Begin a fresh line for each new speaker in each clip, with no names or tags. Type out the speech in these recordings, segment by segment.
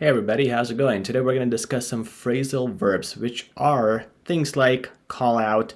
Hey everybody, how's it going? Today we're going to discuss some phrasal verbs, which are things like call out,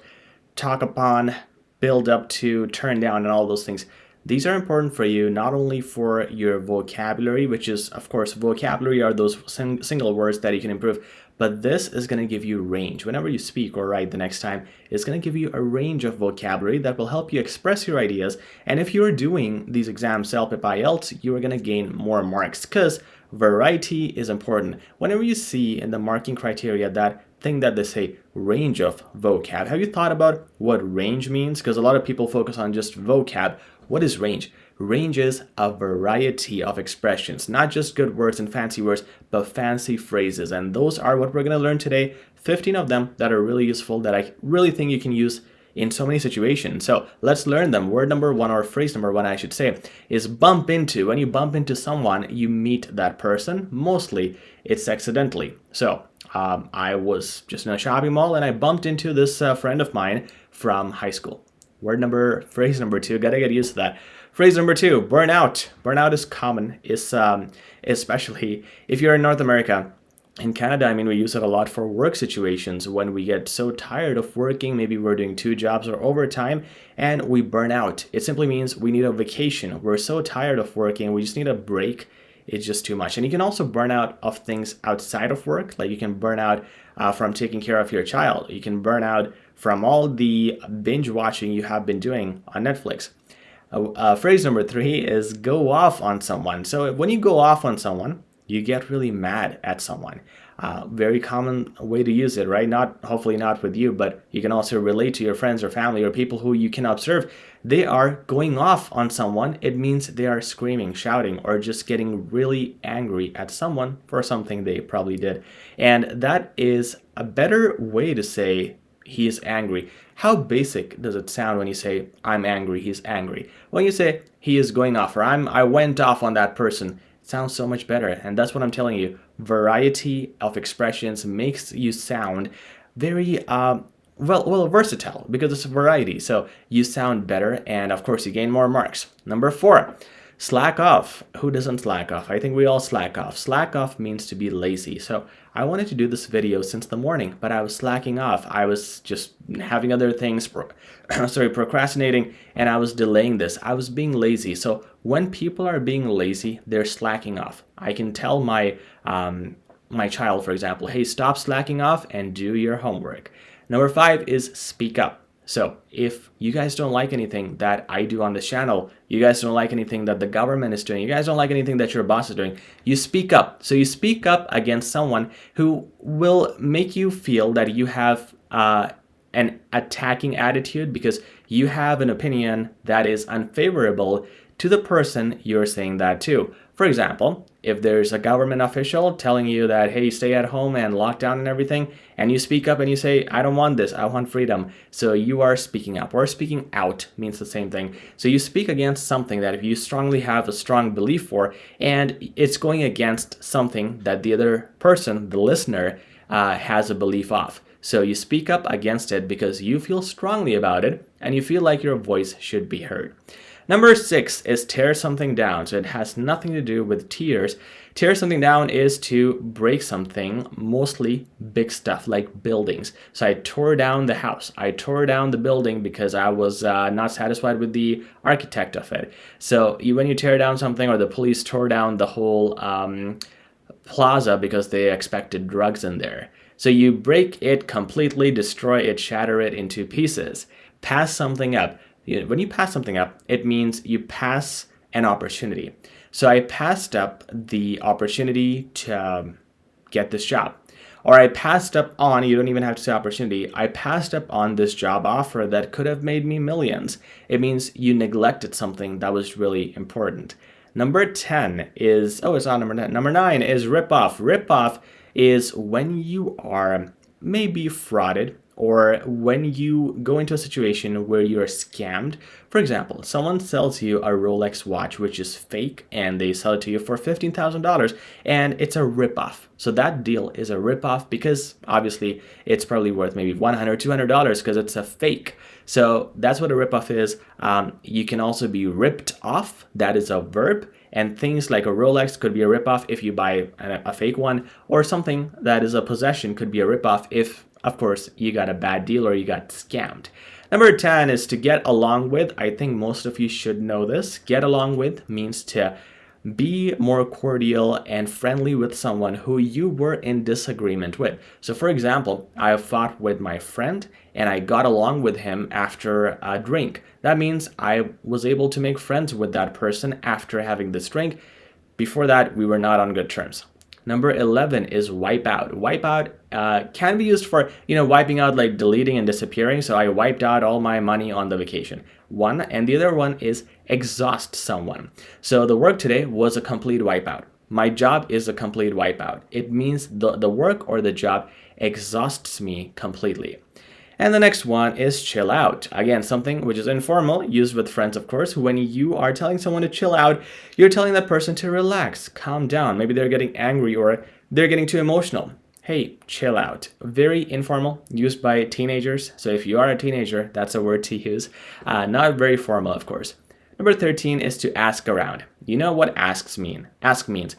talk upon, build up to, turn down, and all those things. These are important for you, not only for your vocabulary, which is, of course, vocabulary are those single words that you can improve, but this is going to give you range. Whenever you speak or write the next time, it's going to give you a range of vocabulary that will help you express your ideas. And if you're doing these exams, CELPIP, IELTS, you are going to gain more marks because variety is important. Whenever you see in the marking criteria that thing that they say range of vocab, have you thought about what range means? Because a lot of people focus on just vocab. What is range? Range is a variety of expressions, not just good words and fancy words, but fancy phrases. And those are what we're going to learn today. 15 of them that are really useful that I really think you can use in so many situations. So let's learn them. Word number one, or phrase number one, I should say, is bump into. When you bump into someone, you meet that person. Mostly it's accidentally. So I was just in a shopping mall and I bumped into this friend of mine from high school. Phrase number two, gotta get used to that. Phrase number two, burnout. Burnout is common, especially if you're in North America. In Canada, we use it a lot for work situations when we get so tired of working, maybe we're doing 2 jobs or overtime, and we burn out. It simply means we need a vacation. We're so tired of working, we just need a break. It's just too much. And you can also burn out of things outside of work, like you can burn out from taking care of your child. You can burn out from all the binge watching you have been doing on Netflix. Phrase number three is go off on someone. So when you go off on someone, you get really mad at someone. Very common way to use it, right? Hopefully not with you, but you can also relate to your friends or family or people who you can observe. They are going off on someone. It means they are screaming, shouting, or just getting really angry at someone for something they probably did. And that is a better way to say he is angry. How basic does it sound when you say, I'm angry, he's angry? When you say, he is going off, or I went off on that person, it sounds so much better. And that's what I'm telling you. Variety of expressions makes you sound very, versatile because it's a variety. So you sound better, and of course you gain more marks. Number four, slack off. Who doesn't slack off? I think we all slack off. Slack off means to be lazy. So I wanted to do this video since the morning, but I was slacking off. I was just having other things, procrastinating, and I was delaying this. I was being lazy. So when people are being lazy, they're slacking off. I can tell my child, for example, hey, stop slacking off and do your homework. Number five is speak up. So if you guys don't like anything that I do on this channel, you guys don't like anything that the government is doing, you guys don't like anything that your boss is doing, you speak up. So you speak up against someone who will make you feel that you have an attacking attitude because you have an opinion that is unfavorable to the person you're saying that to. For example, if there's a government official telling you that, hey, stay at home and lock down and everything, and you speak up and you say, I don't want this, I want freedom. So you are speaking up, or speaking out means the same thing. So you speak against something that if you strongly have a strong belief for, and it's going against something that the other person, the listener, has a belief of. So you speak up against it because you feel strongly about it and you feel like your voice should be heard. Number six is tear something down. So it has nothing to do with tears. Tear something down is to break something, mostly big stuff like buildings. So I tore down the house. I tore down the building because I was not satisfied with the architect of it. So when you tear down something, or the police tore down the whole plaza because they expected drugs in there. So you break it completely, destroy it, shatter it into pieces. Pass something up. When you pass something up, it means you pass an opportunity. So I passed up the opportunity to get this job. Or I passed up on, you don't even have to say opportunity, I passed up on this job offer that could have made me millions. It means you neglected something that was really important. Number 10 is, it's not number 10. Number 9 is rip off. Rip off is when you are maybe frauded, or when you go into a situation where you're scammed. For example, someone sells you a Rolex watch, which is fake, and they sell it to you for $15,000, and it's a ripoff. So that deal is a ripoff because obviously it's probably worth maybe $100, $200 because it's a fake. So that's what a ripoff is. You can also be ripped off. That is a verb. And things like a Rolex could be a ripoff if you buy a fake one, or something that is a possession could be a ripoff if, of course, you got a bad deal or you got scammed. Number 10 is to get along with. I think most of you should know this. Get along with means to be more cordial and friendly with someone who you were in disagreement with. So for example, I fought with my friend and I got along with him after a drink. That means I was able to make friends with that person after having this drink. Before that, we were not on good terms. Number 11 is wipe out. Wipe out can be used for, wiping out, like deleting and disappearing. So I wiped out all my money on the vacation. One, and the other one is exhaust someone. So the work today was a complete wipeout. My job is a complete wipeout. It means the work or the job exhausts me completely. And the next one is chill out. Again, something which is informal, used with friends, of course. When you are telling someone to chill out, you're telling that person to relax, calm down. Maybe they're getting angry or they're getting too emotional. Hey, chill out. Very informal, used by teenagers. So if you are a teenager, that's a word to use. Not very formal, of course. Number 13 is to ask around. You know what asks mean? Ask means.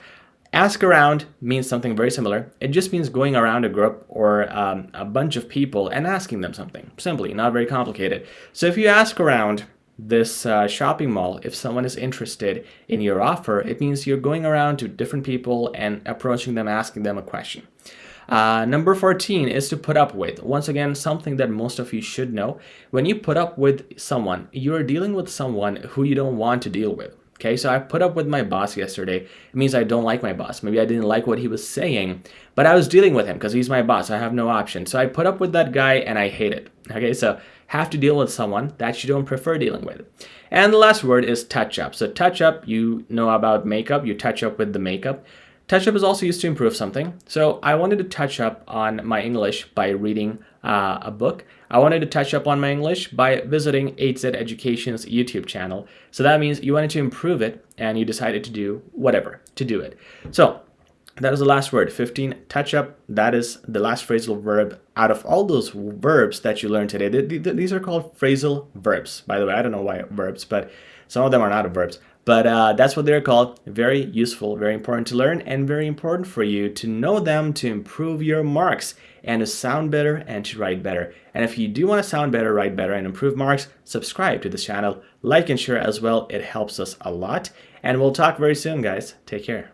Ask around means something very similar. It just means going around a group or a bunch of people and asking them something. Simply, not very complicated. So if you ask around this shopping mall, if someone is interested in your offer, it means you're going around to different people and approaching them, asking them a question. Number 14 is to put up with. Once again, something that most of you should know. When you put up with someone, you're dealing with someone who you don't want to deal with. Okay, so I put up with my boss yesterday. It means I don't like my boss. Maybe I didn't like what he was saying, but I was dealing with him because he's my boss. I have no option. So I put up with that guy and I hate it. Okay, so have to deal with someone that you don't prefer dealing with. And the last word is touch up. So touch up, you know about makeup. You touch up with the makeup. Touch up is also used to improve something. So I wanted to touch up on my English by reading a book. I wanted to touch up on my English by visiting HZad Education's YouTube channel. So that means you wanted to improve it and you decided to do whatever to do it. So that is the last word, 15, touch up. That is the last phrasal verb out of all those verbs that you learned today. These are called phrasal verbs. By the way, I don't know why verbs, but some of them are not verbs. But that's what they're called. Very useful, very important to learn, and very important for you to know them to improve your marks and to sound better and to write better. And if you do want to sound better, write better, and improve marks, subscribe to this channel, like and share as well. It helps us a lot. And we'll talk very soon, guys. Take care.